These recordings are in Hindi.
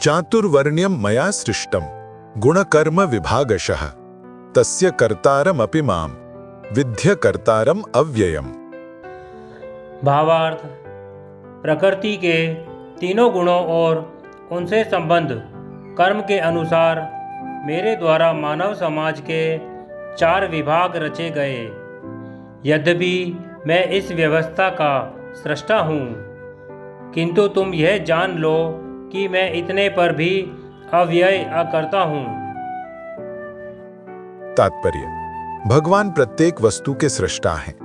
चातुर्वर्ण्यम मया सृष्टम गुणकर्म विभागशः तस्य कर्तारमपि माम विद्य कर्तारम अव्ययम। भावार्थ, प्रकृति के तीनों गुणों और उनसे संबंध कर्म के अनुसार मेरे द्वारा मानव समाज के 4 विभाग रचे गए। यद्यपि मैं इस व्यवस्था का सृष्टा हूँ, किंतु तुम यह जान लो कि मैं इतने पर भी अव्यय अकर्ता हूँ। तात्पर्य: भगवान प्रत्येक वस्तु के सृष्टा हैं।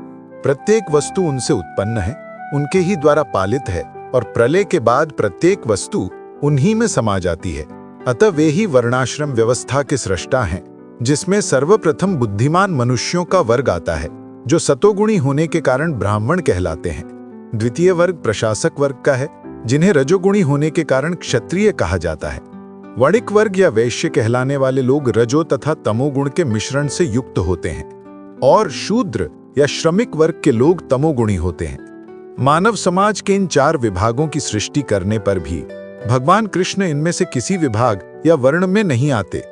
प्रत्येक वस्तु उनसे उत्पन्न है, उनके ही द्वारा पालित है और प्रलय के बाद प्रत्येक वस्तु उन्हीं में समा जाती है। अतः वे ही वर्णाश्रम व्यवस्था के सृष्टा हैं, जिसमें सर्वप्रथम बुद्धिमान मनुष्यों का वर्ग आता है, जो सतोगुणी होने के कारण ब्राह्मण कहलाते हैं। द्वितीय वर्ग प्रशासक वर्ग का है, जिन्हें रजोगुणी होने के कारण क्षत्रिय कहा जाता है। वणिक वर्ग या वैश्य कहलाने वाले लोग रजो तथा तमोगुण के मिश्रण से युक्त होते हैं, और शूद्र या श्रमिक वर्ग के लोग तमोगुणी होते हैं। मानव समाज के इन 4 विभागों की सृष्टि करने पर भी भगवान कृष्ण इनमें से किसी विभाग या वर्ण में नहीं आते,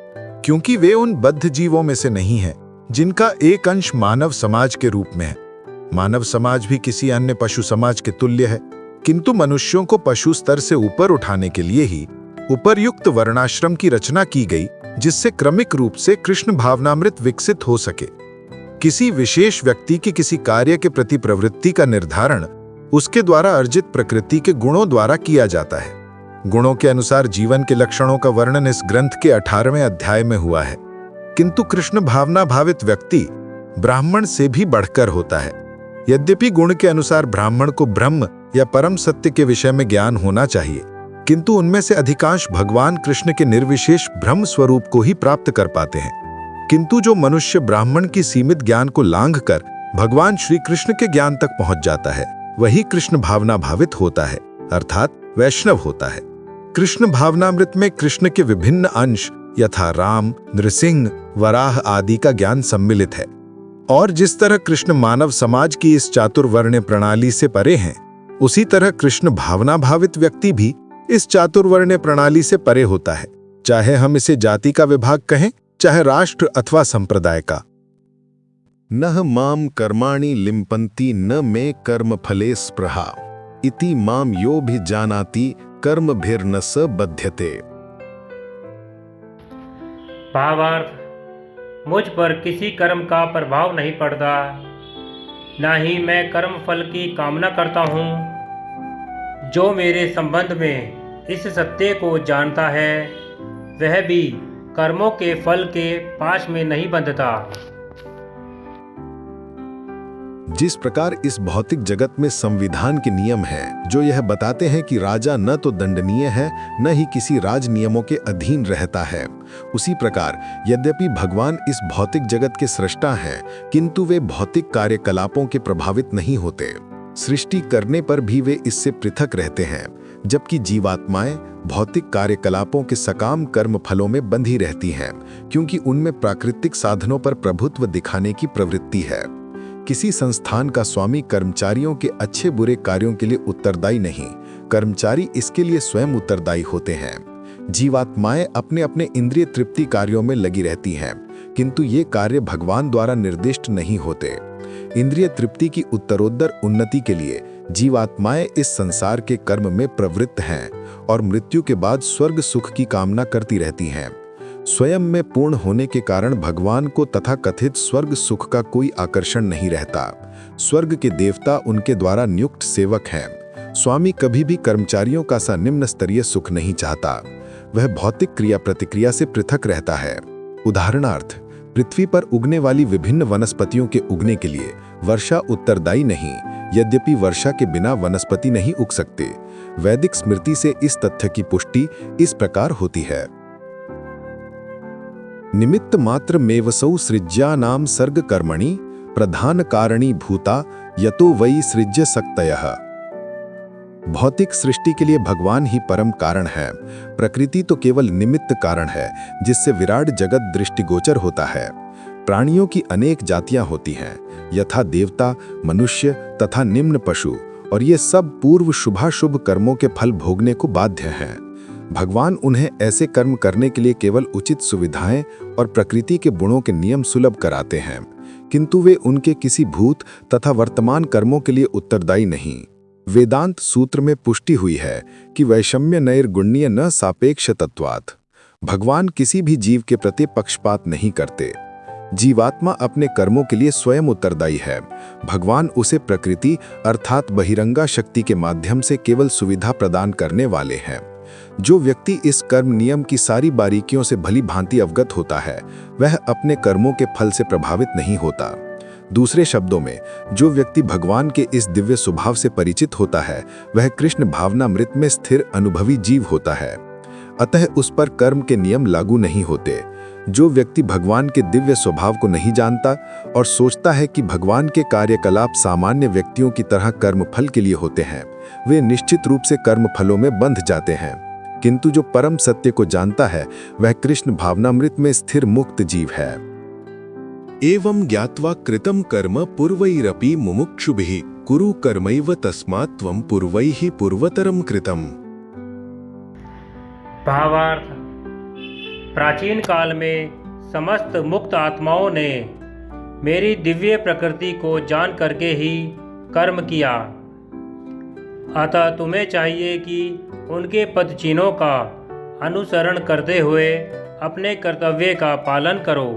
क्योंकि वे उन बद्ध जीवों में से नहीं हैं जिनका एक अंश मानव समाज के रूप में है। मानव समाज भी किसी अन्य पशु समाज के तुल्य है, किंतु मनुष्यों को पशु स्तर से ऊपर उठाने के लिए ही उपर्युक्त वर्णाश्रम की रचना की गई, जिससे क्रमिक रूप से कृष्ण भावनामृत विकसित हो सके। किसी विशेष व्यक्ति की किसी कार्य के प्रति प्रवृत्ति का निर्धारण उसके द्वारा अर्जित प्रकृति के गुणों द्वारा किया जाता है। गुणों के अनुसार जीवन के लक्षणों का वर्णन इस ग्रंथ के 18वें अध्याय में हुआ है, किंतु कृष्ण भावना भावित व्यक्ति ब्राह्मण से भी बढ़कर होता है। यद्यपि गुण के अनुसार ब्राह्मण को ब्रह्म या परम सत्य के विषय में ज्ञान होना चाहिए, किंतु उनमें से अधिकांश भगवान कृष्ण के निर्विशेष ब्रह्म स्वरूप को ही प्राप्त कर पाते हैं। किंतु जो मनुष्य ब्राह्मण की सीमित ज्ञान को लांघकर भगवान श्री कृष्ण के ज्ञान तक पहुंच जाता है, वही कृष्ण भावना भावित होता है, अर्थात वैष्णव होता है। कृष्ण भावनामृत में कृष्ण के विभिन्न अंश यथा राम, नृसिंह, वराह आदि का ज्ञान सम्मिलित है। और जिस तरह कृष्ण मानव समाज की इस चातुर्वर्ण्य प्रणाली से परे हैं, उसी तरह कृष्ण भावना भावित व्यक्ति भी इस चातुर्वर्ण्य प्रणाली से परे होता है, चाहे हम इसे जाति का विभाग कहें, चाहे राष्ट्र अथवा संप्रदाय का। नह माम कर्माणि लिम्पन्ति न मे कर्म फले स्पृहा इति माम यो भी जानाति कर्म भिर्न स बध्यते। भावार्थ, मुझ पर किसी कर्म का प्रभाव नहीं पड़ता, ना ही मैं कर्म फल की कामना करता हूँ। जो मेरे संबंध में इस सत्य को जानता है, वह भी कर्मों के फल के पाश में नहीं बंधता। जिस प्रकार इस भौतिक जगत में संविधान के नियम हैं, जो यह बताते हैं कि राजा न तो दंडनीय है, न ही किसी राज नियमों के अधीन रहता है, उसी प्रकार यद्यपि भगवान इस भौतिक जगत के सृष्टा हैं, किंतु वे भौतिक कार्यकलापों के प्रभावित नहीं होते। सृष्टि करने पर भी वे इससे पृथक रहते हैं, जबकि जीवात्माएं भौतिक कार्यकलापों के सकाम कर्म फलों में बंधी रहती हैं, क्योंकि उनमें प्राकृतिक साधनों पर प्रभुत्व दिखाने की प्रवृत्ति है। किसी संस्थान का स्वामी कर्मचारियों के अच्छे बुरे कार्यों के लिए उत्तरदायी नहीं, कर्मचारी इसके लिए स्वयं उत्तरदायी होते हैं। जीवात्माएं अपने अपने इंद्रिय तृप्ति कार्यों में लगी रहती हैं, किंतु ये कार्य भगवान द्वारा निर्दिष्ट नहीं होते। इंद्रिय तृप्ति की उत्तरोत्तर उन्नति के लिए जीवात्माएं इस संसार के कर्म में प्रवृत्त हैं और मृत्यु के बाद स्वर्ग सुख की कामना करती रहती हैं। स्वयं में पूर्ण होने के कारण भगवान को तथाकथित स्वर्ग सुख का कोई आकर्षण नहीं रहता। स्वर्ग के देवता उनके द्वारा नियुक्त सेवक हैं। स्वामी कभी भी कर्मचारियों का सा निम्न स्तरीय सुख नहीं चाहता। वह भौतिक क्रिया प्रतिक्रिया से पृथक रहता है। उदाहरणार्थ, पृथ्वी पर उगने वाली विभिन्न वनस्पतियों के उगने के लिए वर्षा उत्तरदायी नहीं, यद्यपि वर्षा के बिना वनस्पति नहीं उग सकते। वैदिक स्मृति से इस तथ्य की पुष्टि इस प्रकार होती है। निमित्त मात्र मेवसौ सृज्यानाम सर्ग कर्मणि प्रधान कारणी भूता यतो वै सृज्य सक्तयः। भौतिक सृष्टि के लिए भगवान ही परम कारण है। प्रकृति तो केवल निमित्त कारण है, जिससे विराट जगत दृष्टिगोचर होता है। प्राणियों की अनेक जातियां होती हैं, यथा देवता, मनुष्य तथा निम्न पशु, और ये सब पूर्व शुभाशुभ कर्मों के फल भोगने को बाध्य हैं। भगवान उन्हें ऐसे कर्म करने के लिए केवल उचित सुविधाएं और प्रकृति के गुणों के नियम सुलभ कराते हैं, किंतु वे उनके किसी भूत तथा वर्तमान कर्मों के लिए उत्तरदायी नहीं। वेदांत सूत्र में पुष्टि हुई है कि वैषम्य नैर्गुण्य न सापेक्ष तत्वात्। भगवान किसी भी जीव के प्रति पक्षपात नहीं करते। जीवात्मा अपने कर्मों के लिए स्वयं उत्तरदायी है। भगवान उसे प्रकृति अर्थात बहिरंगा शक्ति के माध्यम से केवल सुविधा प्रदान करने वाले हैं। जो व्यक्ति इस कर्म नियम की सारी बारीकियों से भली भांति अवगत होता है, वह अपने कर्मों के फल से प्रभावित नहीं होता। दूसरे शब्दों में, जो व्यक्ति भगवान के इस दिव्य स्वभाव से परिचित होता है, वह कृष्ण भावनामृत में स्थिर अनुभवी जीव होता है। अतः उस पर कर्म के नियम लागू नहीं होते। जो व्यक्ति भगवान के दिव्य स्वभाव को नहीं जानता और सोचता है कि भगवान के कार्यकलाप सामान्य व्यक्तियों की तरह कर्मफल के लिए होते हैं, वे निश्चित रूप से कर्मफलों में बंध जाते हैं। किंतु जो परम सत्य को जानता है, वह कृष्ण भावनामृत में स्थिर मुक्त जीव है। एवं ज्ञात्वा कृतं कर्म पूर्वैरपि मुमुक्षुभिः कुरु कर्मैव तस्मात् त्वं पूर्वैः पूर्वतरं कृतम्। भावार्थ, प्राचीन काल में समस्त मुक्त आत्माओं ने मेरी दिव्य प्रकृति को जान करके ही कर्म किया। अतः तुम्हें चाहिए कि उनके पद चिन्हों का अनुसरण करते हुए अपने कर्तव्य का पालन करो।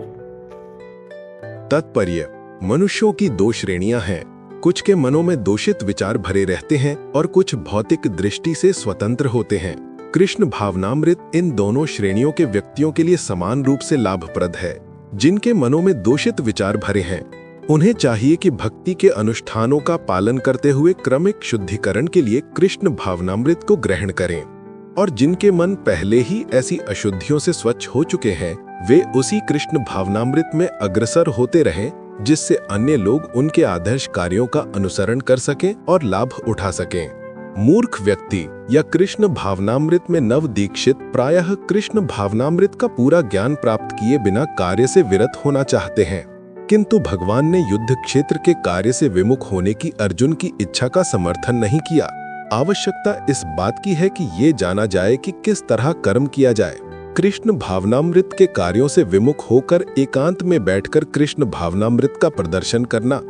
तात्पर्य, मनुष्यों की दो श्रेणियां हैं। कुछ के मनों में दूषित विचार भरे रहते हैं और कुछ भौतिक दृष्टि से स्वतंत्र होते हैं। कृष्ण भावनामृत इन दोनों श्रेणियों के व्यक्तियों के लिए समान रूप से लाभप्रद है। जिनके मनों में दूषित विचार भरे हैं, उन्हें चाहिए कि भक्ति के अनुष्ठानों का पालन करते हुए क्रमिक शुद्धिकरण के लिए कृष्ण भावनामृत को ग्रहण करें, और जिनके मन पहले ही ऐसी अशुद्धियों से स्वच्छ हो चुके हैं, वे उसी कृष्ण भावनामृत में अग्रसर होते रहें, जिससे अन्य लोग उनके आदर्श कार्यों का अनुसरण कर सकें और लाभ उठा सकें। मूर्ख व्यक्ति या कृष्ण भावनामृत में नव दीक्षित प्रायः कृष्ण भावनामृत का पूरा ज्ञान प्राप्त किए बिना कार्य से विरत होना चाहते हैं, किंतु भगवान ने युद्ध क्षेत्र के कार्य से विमुख होने की अर्जुन की इच्छा का समर्थन नहीं किया। आवश्यकता इस बात की है कि ये जाना जाए कि किस तरह कर्म किया जाए। कृष्ण भावनामृत के कार्यों से विमुख होकर एकांत में बैठकर कृष्ण भावनामृत का प्रदर्शन करना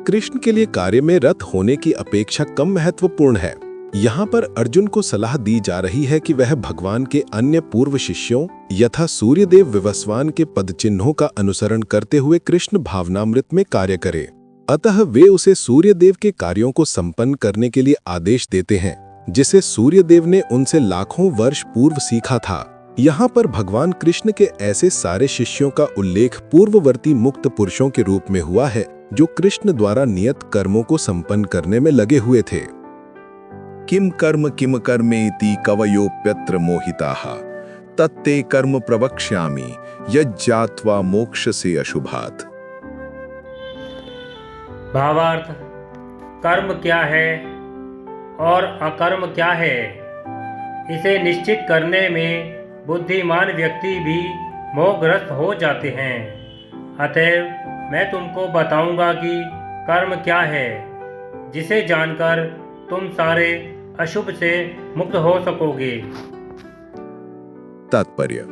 कृष्ण के लिए कार्य में रत होने की अपेक्षा कम महत्वपूर्ण है। यहाँ पर अर्जुन को सलाह दी जा रही है कि वह भगवान के अन्य पूर्व शिष्यों यथा सूर्यदेव विवस्वान के पदचिन्हों का अनुसरण करते हुए कृष्ण भावनामृत में कार्य करे। अतः वे उसे सूर्यदेव के कार्यों को संपन्न करने के लिए आदेश देते हैं, जिसे सूर्यदेव ने उनसे लाखों वर्ष पूर्व सीखा था। यहाँ पर भगवान कृष्ण के ऐसे सारे शिष्यों का उल्लेख पूर्ववर्ती मुक्त पुरुषों के रूप में हुआ है, जो कृष्ण द्वारा नियत कर्मों को संपन्न करने में लगे हुए थे। किम कर्मेति कवयोप्यत्र मोहिताः तत्ते कर्म प्रवक्ष्यामि यज्जात्वा मोक्षसे अशुभात्। भावार्थ, कर्म क्या है और अकर्म क्या है, इसे निश्चित करने में बुद्धिमान व्यक्ति भी मोहग्रस्त हो जाते हैं। अतएव मैं तुमको बताऊंगा कि कर्म क्या है, जिसे जानकर तुम सारे अशुभ से मुक्त हो सकोगे। तात्पर्य,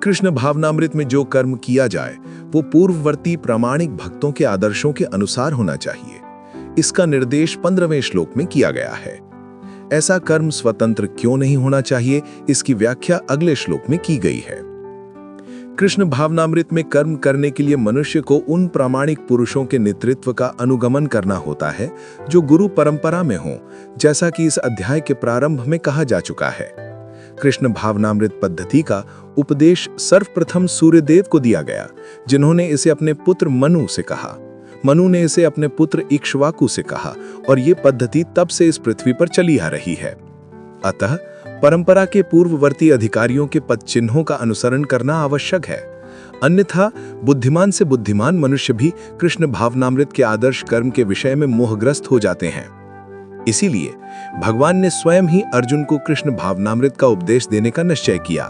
कृष्ण भावनामृत में जो कर्म किया जाए वो पूर्ववर्ती प्रामाणिक भक्तों के आदर्शों के अनुसार होना चाहिए। इसका निर्देश 15वें श्लोक में किया गया है। ऐसा कर्म स्वतंत्र क्यों नहीं होना चाहिए, इसकी व्याख्या अगले श्लोक में की गई है। कृष्ण भावनामृत में कर्म करने के लिए मनुष्य को उन प्रामाणिक पुरुषों के नेतृत्व का अनुगमन करना होता है जो गुरु परंपरा में हो, जैसा कि इस अध्याय के प्रारंभ में कहा जा चुका है। कृष्ण भावनामृत पद्धति का उपदेश सर्वप्रथम सूर्यदेव को दिया गया, जिन्होंने इसे अपने पुत्र मनु से कहा। मनु ने इसे अपने पुत्र इक्ष्वाकु से कहा, और ये पद्धति तब से इस पृथ्वी पर चली आ रही है। अतः परंपरा के पूर्ववर्ती अधिकारियों के पद चिन्हों का अनुसरण करना आवश्यक है, अन्यथा बुद्धिमान से बुद्धिमान मनुष्य भी कृष्ण भावनामृत के आदर्श कर्म के विषय में मोहग्रस्त हो जाते हैं। इसीलिए भगवान ने स्वयं ही अर्जुन को कृष्ण भावनामृत का उपदेश देने का निश्चय किया।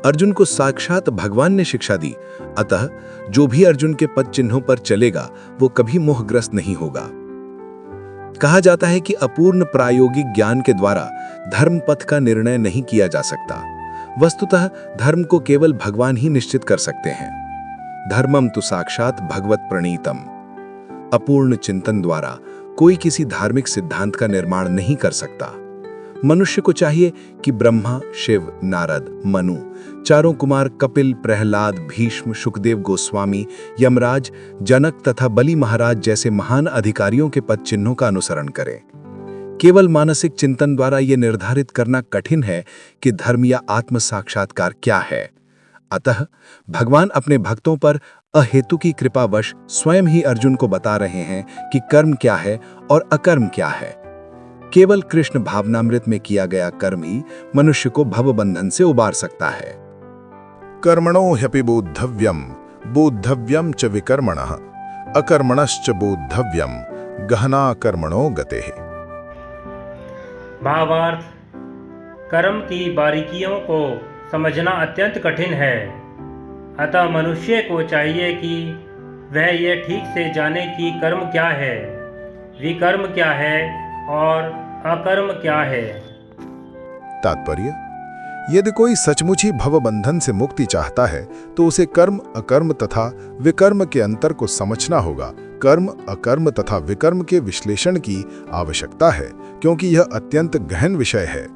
अर्जुन को साक्षात भगवान ने शिक्षा दी, अतः जो भी अर्जुन के पद चिन्हों पर चलेगा वो कभी मोहग्रस्त नहीं होगा। कहा जाता है कि अपूर्ण प्रायोगिक ज्ञान के द्वारा धर्म पथ का निर्णय नहीं किया जा सकता। वस्तुतः धर्म को केवल भगवान ही निश्चित कर सकते हैं। धर्मम तु साक्षात भगवत प्रणीतम। अपूर्ण चिंतन द्वारा कोई किसी धार्मिक सिद्धांत का निर्माण नहीं कर सकता। मनुष्य को चाहिए कि ब्रह्मा, शिव, नारद, मनु, चारों कुमार, कपिल, प्रहलाद, भीष्म, सुखदेव गोस्वामी, यमराज, जनक तथा बलि महाराज जैसे महान अधिकारियों के पद चिन्हों का अनुसरण करें। केवल मानसिक चिंतन द्वारा यह निर्धारित करना कठिन है कि धर्म या आत्म साक्षात्कार क्या है। अतः भगवान अपने भक्तों पर अहेतु की कृपावश स्वयं ही अर्जुन को बता रहे हैं कि कर्म क्या है और अकर्म क्या है। केवल कृष्ण भावनामृत में किया गया कर्म ही मनुष्य को भवबंधन से उबार सकता है। कर्मणो ह्यपि बोद्धव्यम, बोद्धव्यम च विकर्मणः, अकर्मणश्च बोद्धव्यम, गहना कर्मणो गतेः। भावार्थ: कर्म की बारीकियों को समझना अत्यंत कठिन है। अतः मनुष्य को चाहिए कि वह यह ठीक से जाने कि कर्म क्या है, विकर्म क्या है और अकर्म क्या है। तात्पर्य: यदि कोई सचमुच ही भवबंधन से मुक्ति चाहता है तो उसे कर्म, अकर्म तथा विकर्म के अंतर को समझना होगा। कर्म, अकर्म तथा विकर्म के विश्लेषण की आवश्यकता है, क्योंकि यह अत्यंत गहन विषय है।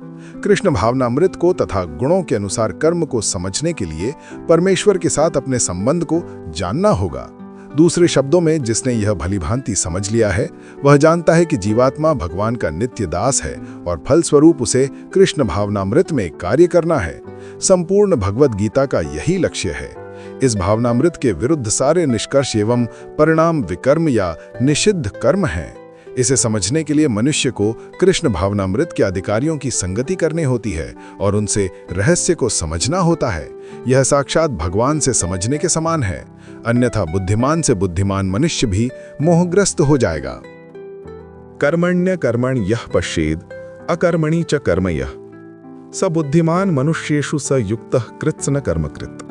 कृष्ण भावनामृत को तथा गुणों के अनुसार कर्म को समझने के लिए परमेश्वर के साथ अपने संबंध को जानना होगा। दूसरे शब्दों में, जिसने यह भलीभांति समझ लिया है वह जानता है कि जीवात्मा भगवान का नित्य दास है और फलस्वरूप उसे कृष्ण भावनामृत में कार्य करना है। संपूर्ण भगवद गीता का यही लक्ष्य है। इस भावनामृत के विरुद्ध सारे निष्कर्ष एवं परिणाम विकर्म या निषिद्ध कर्म हैं। इसे समझने के लिए मनुष्य को कृष्ण भावनामृत के अधिकारियों की संगति करनी होती है और उनसे रहस्य को समझना होता है। यह साक्षात भगवान से समझने के समान है, अन्यथा बुद्धिमान से बुद्धिमान मनुष्य भी मोहग्रस्त हो जाएगा। कर्मण्य कर्मण यः पश्येद अकर्मणि च कर्म यः स बुद्धिमान मनुष्येषु स युक्तः कृत्स्न कर्मकृत।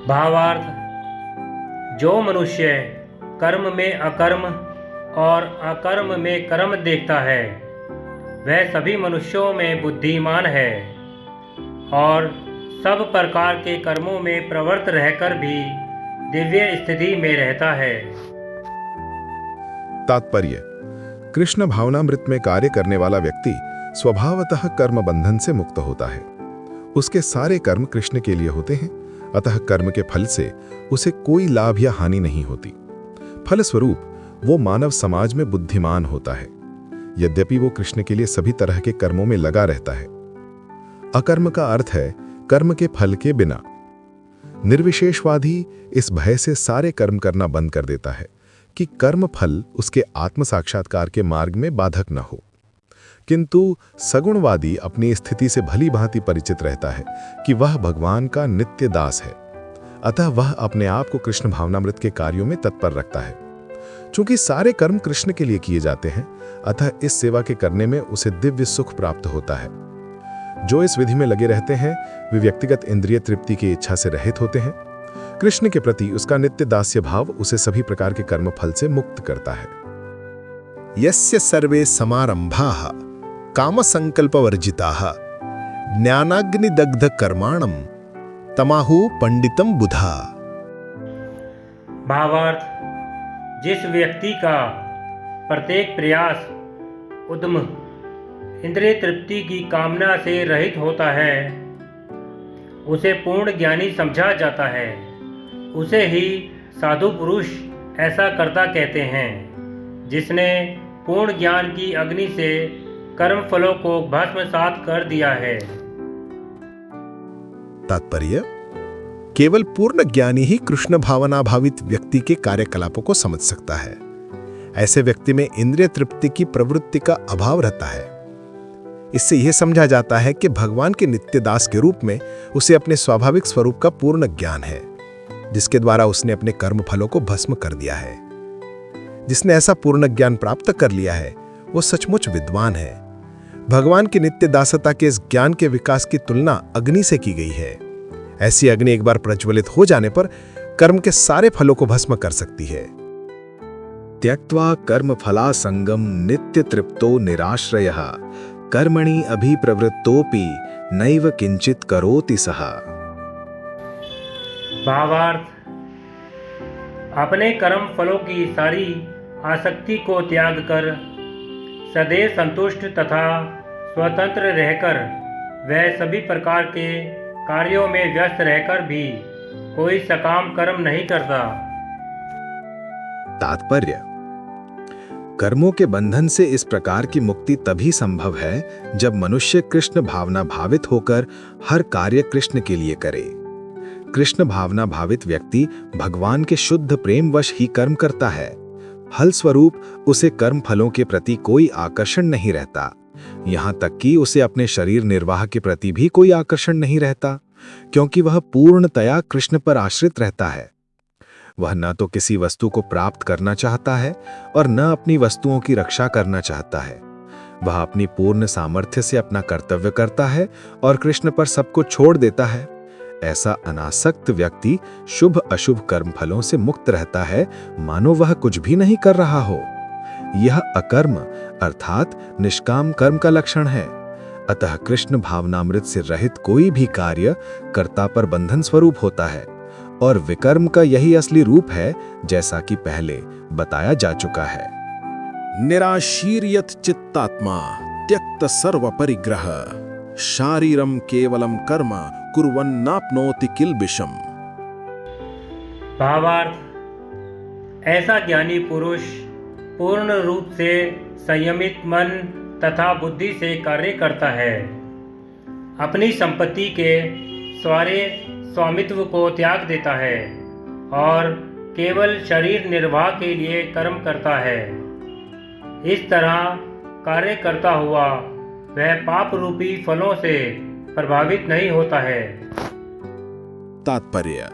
भावार्थ: जो मनुष्य कर्म में अकर्म और अकर्म में कर्म देखता है वह सभी मनुष्यों में बुद्धिमान है और सब प्रकार के कर्मों में प्रवृत्त रहकर भी दिव्य स्थिति में रहता है। तात्पर्य: कृष्ण भावनामृत में कार्य करने वाला व्यक्ति स्वभावतः कर्म बंधन से मुक्त होता है। उसके सारे कर्म कृष्ण के लिए होते हैं, अतः कर्म के फल से उसे कोई लाभ या हानि नहीं होती। फलस्वरूप वो मानव समाज में बुद्धिमान होता है, यद्यपि वो कृष्ण के लिए सभी तरह के कर्मों में लगा रहता है। अकर्म का अर्थ है कर्म के फल के बिना। निर्विशेषवादी इस भय से सारे कर्म करना बंद कर देता है कि कर्म फल उसके आत्म साक्षात्कार के मार्ग में बाधक न हो। किंतु सगुणवादी अपनी स्थिति से भली भांति परिचित रहता है कि वह भगवान का नित्य दास है, अतः वह अपने आप को कृष्ण भावनामृत के कार्यों में तत्पर रखता है। चूंकि सारे कर्म कृष्ण के लिए किए जाते हैं, अतः इस सेवा के करने में उसे दिव्य सुख प्राप्त होता है। जो इस विधि में लगे रहते हैं वे व्यक्तिगत इंद्रिय तृप्ति की इच्छा से रहित होते हैं। कृष्ण के प्रति उसका नित्य दास्य भाव उसे सभी प्रकार के कर्म फल से मुक्त करता है। यस्य सर्वे समारंभाः काम संकल्पवर्जिताः ज्ञानाग्निदग्ध कर्माणं तमाहु पंडितम बुधा। भावार्थ: जिस व्यक्ति का प्रत्येक प्रयास उद्यम इंद्रिय तृप्ति की कामना से रहित होता है उसे पूर्ण ज्ञानी समझा जाता है। उसे ही साधु पुरुष ऐसा कर्ता कहते हैं जिसने पूर्ण ज्ञान की अग्नि से कर्म फलों को भस्मसात कर दिया है। तात्पर्य: केवल पूर्ण ज्ञानी ही कृष्ण भावना भावित व्यक्ति के कार्यकलापों को समझ सकता है। ऐसे व्यक्ति में इंद्रिय तृप्ति की प्रवृत्ति का अभाव रहता है। इससे यह समझा जाता है कि भगवान के नित्य दास के रूप में उसे अपने स्वाभाविक स्वरूप का पूर्ण ज्ञान है, जिसके द्वारा उसने अपने कर्म फलों को भस्म कर दिया है। जिसने ऐसा पूर्ण ज्ञान प्राप्त कर लिया है वो सचमुच विद्वान है। भगवान की नित्य दासता के इस ज्ञान के विकास की तुलना अग्नि से की गई है। ऐसी अग्नि एक बार प्रज्वलित हो जाने पर कर्म के सारे फलों को भस्म कर सकती है। त्यक्त्वा कर्मफलासंगम नित्य तृप्तो निराश्रयः कर्मणि अभिप्रवृत्तोपि नैव किंचित करोति सः। भावार्थ, अपने कर्म फलों की सारी आसक्ति को त्याग कर सदैव संतुष्ट तथा स्वतंत्र रहकर वह सभी प्रकार के कार्यों में व्यस्त रहकर भी कोई सकाम कर्म नहीं करता। तात्पर्य: कर्मों के बंधन से इस प्रकार की मुक्ति तभी संभव है जब मनुष्य कृष्ण भावना भावित होकर हर कार्य कृष्ण के लिए करे। कृष्ण भावना भावित व्यक्ति भगवान के शुद्ध प्रेम वश ही कर्म करता है। फल स्वरूप उसे कर्म फलों के प्रति कोई आकर्षण नहीं रहता, यहाँ तक कि उसे अपने शरीर निर्वाह के प्रति भी कोई आकर्षण नहीं रहता, क्योंकि वह पूर्णतया कृष्ण पर आश्रित रहता है। वह न तो किसी वस्तु को प्राप्त करना चाहता है और न अपनी वस्तुओं की रक्षा करना चाहता है। वह अपनी पूर्ण सामर्थ्य से अपना कर्तव्य करता है और कृष्ण पर सबको छोड़ देता है। ऐसा अनासक्त व्यक्ति शुभ अशुभ कर्म फलों से मुक्त रहता है, मानो वह कुछ भी नहीं कर रहा हो। यह अकर्म अर्थात निष्काम कर्म का लक्षण है। अतः कृष्ण भावनामृत से रहित कोई भी कार्य कर्ता पर बंधन स्वरूप होता है और विकर्म का यही असली रूप है, जैसा कि पहले बताया जा चुका है। निराशीर्यत चित्तात्मा त्यक्त सर्व परिग्रह शारीरम केवलम कर्म कुर्वन्नाप्नोति किल्बिषम। भावार्थ, ऐसा ज्ञानी पुरुष पूर्ण रूप से संयमित मन तथा बुद्धि से कार्य करता है, अपनी संपत्ति के सारे स्वामित्व को त्याग देता है और केवल शरीर निर्वाह के लिए कर्म करता है। इस तरह कार्य करता हुआ वह पाप रूपी फलों से प्रभावित नहीं होता है। तात्पर्य: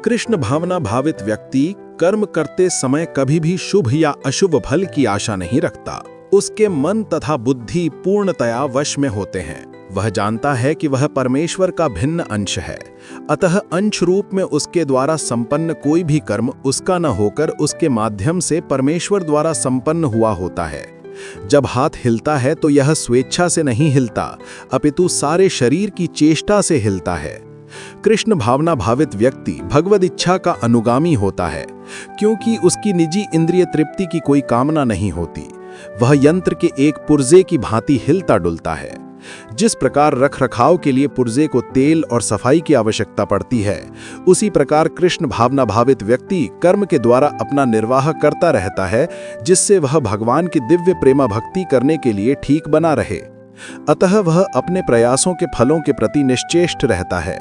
कृष्ण भावना भावित व्यक्ति कर्म करते समय कभी भी शुभ या अशुभ फल की आशा नहीं रखता। उसके मन तथा बुद्धि पूर्णतया वश में होते हैं। वह जानता है कि वह परमेश्वर का भिन्न अंश है, अतः अंश रूप में उसके द्वारा संपन्न कोई भी कर्म उसका न होकर उसके माध्यम से परमेश्वर द्वारा संपन्न हुआ होता है। जब हाथ हिलता है तो यह स्वेच्छा से नहीं हिलता, अपितु सारे शरीर की चेष्टा से हिलता है। कृष्ण भावना भावित व्यक्ति भगवद इच्छा का अनुगामी होता है, क्योंकि उसकी निजी इंद्रिय तृप्ति की कोई कामना नहीं होती। वह यंत्र के एक पुर्जे की भांति हिलता डुलता है। जिस प्रकार रख रखाव के लिए पुर्जे को तेल और सफाई की आवश्यकता पड़ती है, उसी प्रकार कृष्ण भावना भावित व्यक्ति कर्म के द्वारा अपना निर्वाह करता रहता है, जिससे वह भगवान की दिव्य प्रेमा भक्ति करने के लिए ठीक बना रहे। अतः वह अपने प्रयासों के फलों के प्रति निश्चेष्ट रहता है।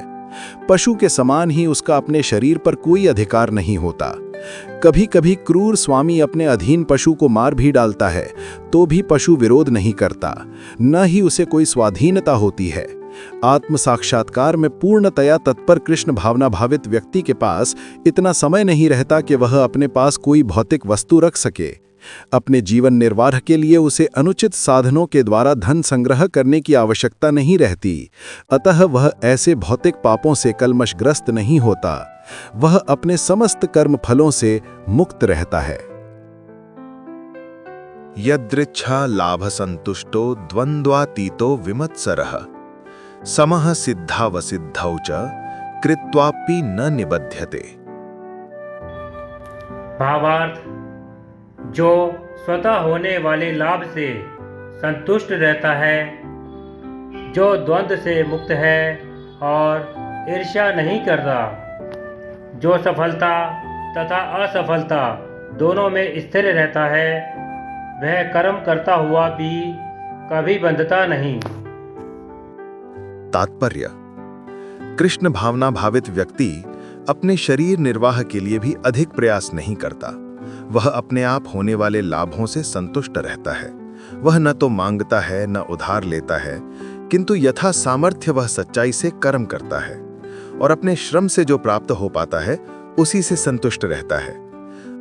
पशु के समान ही उसका अपने शरीर पर कोई अधिकार नहीं होता। कभी कभी क्रूर स्वामी अपने अधीन पशु को मार भी डालता है, तो भी पशु विरोध नहीं करता, न ही उसे कोई स्वाधीनता होती है। आत्म साक्षात्कार में पूर्णतया तत्पर कृष्ण भावना भावित व्यक्ति के पास इतना समय नहीं रहता कि वह अपने पास कोई भौतिक वस्तु रख सके। अपने जीवन निर्वाह के लिए उसे अनुचित साधनों के द्वारा धन संग्रह करने की आवश्यकता नहीं रहती, अतः वह ऐसे भौतिक पापों से कलमशग्रस्त नहीं होता। वह अपने समस्त कर्म फलों से मुक्त रहता है। यदृच्छा लाभ संतुष्टो द्वंद्वातीतो विमत्सरः समः सिद्धावसिद्धौ च कृत्वापि न निबध्यते। भावार्थ, जो स्वतः होने वाले लाभ से संतुष्ट रहता है, जो द्वंद्व से मुक्त है और ईर्ष्या नहीं करता, जो सफलता तथा असफलता दोनों में स्थिर रहता है, वह कर्म करता हुआ भी कभी बंधता नहीं। तात्पर्य: कृष्ण भावना भावित व्यक्ति अपने शरीर निर्वाह के लिए भी अधिक प्रयास नहीं करता। वह अपने आप होने वाले लाभों से संतुष्ट रहता है। वह न तो मांगता है न उधार लेता है, किंतु यथा सामर्थ्य वह सच्चाई से कर्म करता है और अपने श्रम से जो प्राप्त हो पाता है उसी से संतुष्ट रहता है।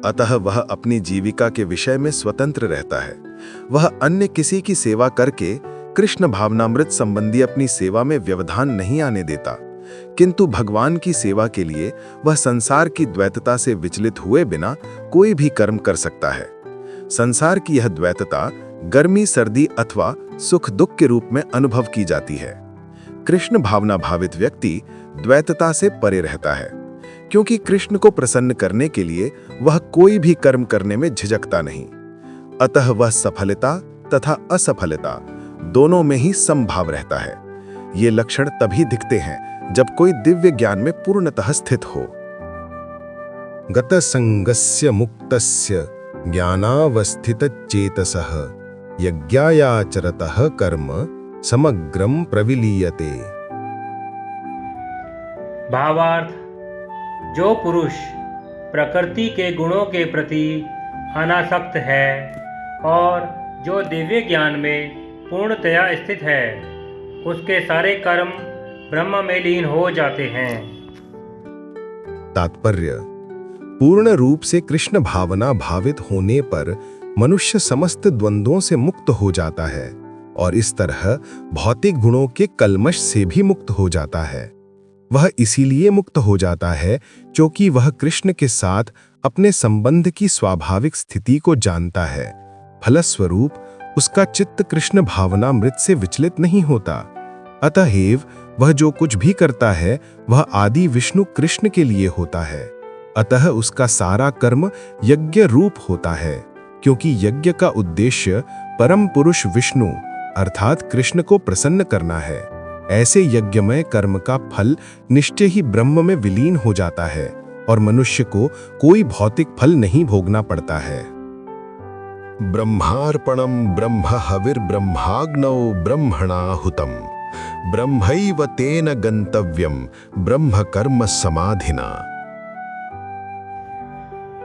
अतः वह अपनी जीविका के विषय में स्वतंत्र रहता है। वह अन्य किसी की सेवा करके कृष्ण भावनामृत संबंधी अपनी सेवा में व्यवधान नहीं आने देता, किंतु भगवान की सेवा के लिए वह संसार की द्वैतता से विचलित हुए बिना कोई भी कर्म कर सकता है। संसार की यह द्वैतता गर्मी सर्दी अथवा सुख दुख के रूप में अनुभव की जाती है। कृष्ण भावना भावित व्यक्ति द्वैतता से परे रहता है, क्योंकि कृष्ण को प्रसन्न करने के लिए वह कोई भी कर्म करने में झिझकता नहीं। अतः वह सफलता तथा असफलता दोनों में ही समभाव रहता है। ये लक्षण तभी दिखते हैं जब कोई दिव्य ज्ञान में पूर्णतः स्थित हो। गतसंगस्य मुक्तस्य ज्ञानावस्थितचेतसः यज्ञायाचरतः कर्म समग्रम प्रविलीयते। भावार्थ, जो पुरुष प्रकृति के गुणों के प्रति अनासक्त है और जो दिव्य ज्ञान में पूर्णतया स्थित है, उसके सारे कर्म ब्रह्म में लीन हो जाते हैं। तात्पर्य, पूर्ण रूप से कृष्ण भावना भावित होने पर मनुष्य समस्त द्वंद्वों से मुक्त हो जाता है और इस तरह भौतिक गुणों के कल्मश से भी मुक्त हो जाता है। वह इसीलिए मुक्त हो जाता है क्योंकि वह कृष्ण के साथ अपने संबंध की स्वाभाविक स्थिति को जानता है। फलस्वरूप उसका चित्त कृष्ण भावनामृत से विचलित नहीं होता। अतएव वह जो कुछ भी करता है वह आदि विष्णु कृष्ण के लिए होता है। अतः उसका सारा कर्म यज्ञ रूप होता है, क्योंकि यज्ञ का उद्देश्य परम पुरुष विष्णु अर्थात कृष्ण को प्रसन्न करना है। ऐसे यज्ञमय कर्म का फल निश्चय ही ब्रह्म में विलीन हो जाता है और मनुष्य को कोई भौतिक फल नहीं भोगना पड़ता है। ब्रह्मार्पणम ब्रह्म हविर्ब्रह्माग्नौ ब्रह्मणा हुतम ब्रह्मैव तेन गंतव्यम ब्रह्म कर्म समाधिना।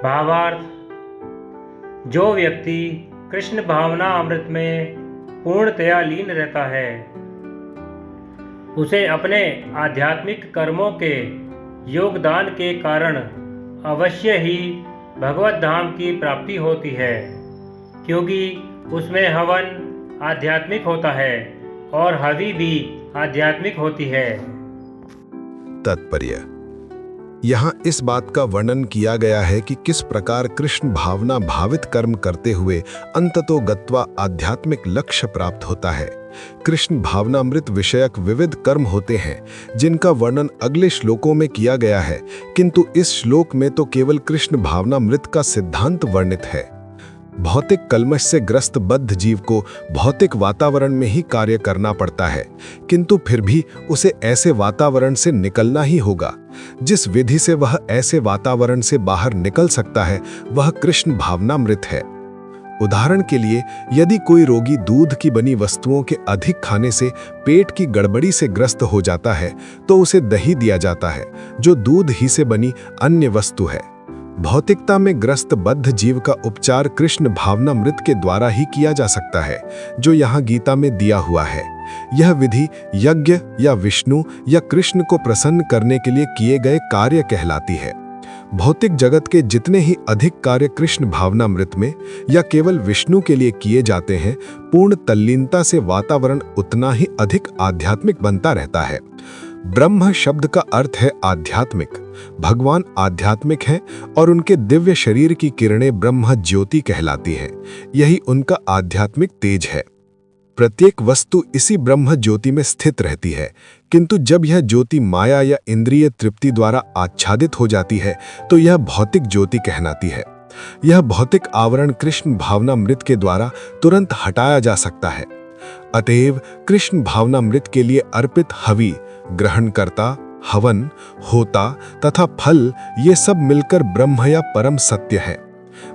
भावार्थ, जो व्यक्ति कृष्ण भावना अमृत में पूर्णतया लीन रहता है, उसे अपने आध्यात्मिक कर्मों के योगदान के कारण अवश्य ही भगवत धाम की प्राप्ति होती है, क्योंकि उसमें हवन आध्यात्मिक होता है और हवि भी आध्यात्मिक होती है। तात्पर्य, यहाँ इस बात का वर्णन किया गया है कि किस प्रकार कृष्ण भावना भावित कर्म करते हुए अंततो गत्वा आध्यात्मिक लक्ष्य प्राप्त होता है। कृष्ण भावनामृत विषयक विविध कर्म होते हैं जिनका वर्णन अगले श्लोकों में किया गया है, किंतु इस श्लोक में तो केवल कृष्ण भावनामृत का सिद्धांत वर्णित है। भौतिक कल्मश से ग्रस्त बद्ध जीव को भौतिक वातावरण में ही कार्य करना पड़ता है, किंतु फिर भी उसे ऐसे वातावरण से निकलना ही होगा। जिस विधि से वह ऐसे वातावरण से बाहर निकल सकता है वह कृष्ण भावनामृत है। उदाहरण के लिए, यदि कोई रोगी दूध की बनी वस्तुओं के अधिक खाने से पेट की गड़बड़ी से ग्रस्त हो जाता है तो उसे दही दिया जाता है, जो दूध ही से बनी अन्य वस्तु है। भौतिकता में ग्रस्त बद्ध जीव का उपचार कृष्ण भावनामृत के द्वारा ही किया जा सकता है, जो यहाँ गीता में दिया हुआ है। यह विधि यज्ञ या विष्णु या कृष्ण को प्रसन्न करने के लिए किए गए कार्य कहलाती है। भौतिक जगत के जितने ही अधिक कार्य कृष्ण भावनामृत में या केवल विष्णु के लिए किए जाते हैं, पूर्ण तल्लीनता से वातावरण उतना ही अधिक आध्यात्मिक बनता रहता है। ब्रह्म शब्द का अर्थ है आध्यात्मिक। भगवान आध्यात्मिक हैं और उनके दिव्य शरीर की किरणें ब्रह्म ज्योति कहलाती हैं। यही उनका आध्यात्मिक तेज है। प्रत्येक वस्तु इसी ब्रह्म ज्योति में स्थित रहती है, किंतु जब यह ज्योति माया या इंद्रिय तृप्ति द्वारा आच्छादित हो जाती है तो यह भौतिक ज्योति कहलाती है। यह भौतिक आवरण कृष्ण भावनामृत के द्वारा तुरंत हटाया जा सकता है। अतएव कृष्ण भावनामृत के लिए अर्पित हवि, ग्रहणकर्ता, हवन, होता तथा फल ये सब मिलकर ब्रह्म या परम सत्य है।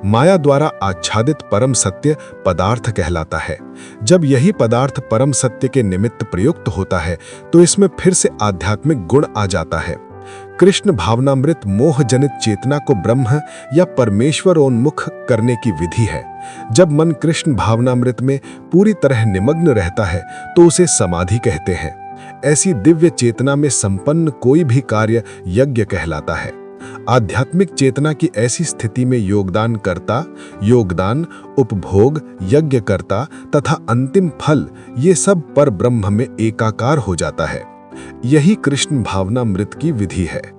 माया द्वारा आच्छादित परम सत्य पदार्थ कहलाता है। जब यही पदार्थ परम सत्य के निमित्त प्रयुक्त होता है तो इसमें फिर से आध्यात्मिक गुण आ जाता है। कृष्ण भावनामृत मोह जनित चेतना को ब्रह्म या परमेश्वरोन्मुख करने की विधि है। जब मन कृष्ण भावनामृत में पूरी तरह निमग्न रहता है तो उसे समाधि कहते हैं। ऐसी दिव्य चेतना में संपन्न कोई भी कार्य यज्ञ कहलाता है। आध्यात्मिक चेतना की ऐसी स्थिति में योगदान करता, योगदान, उपभोग, यज्ञ करता तथा अंतिम फल ये सब पर ब्रह्म में एकाकार हो जाता है। यही कृष्ण भावनामृत की विधि है।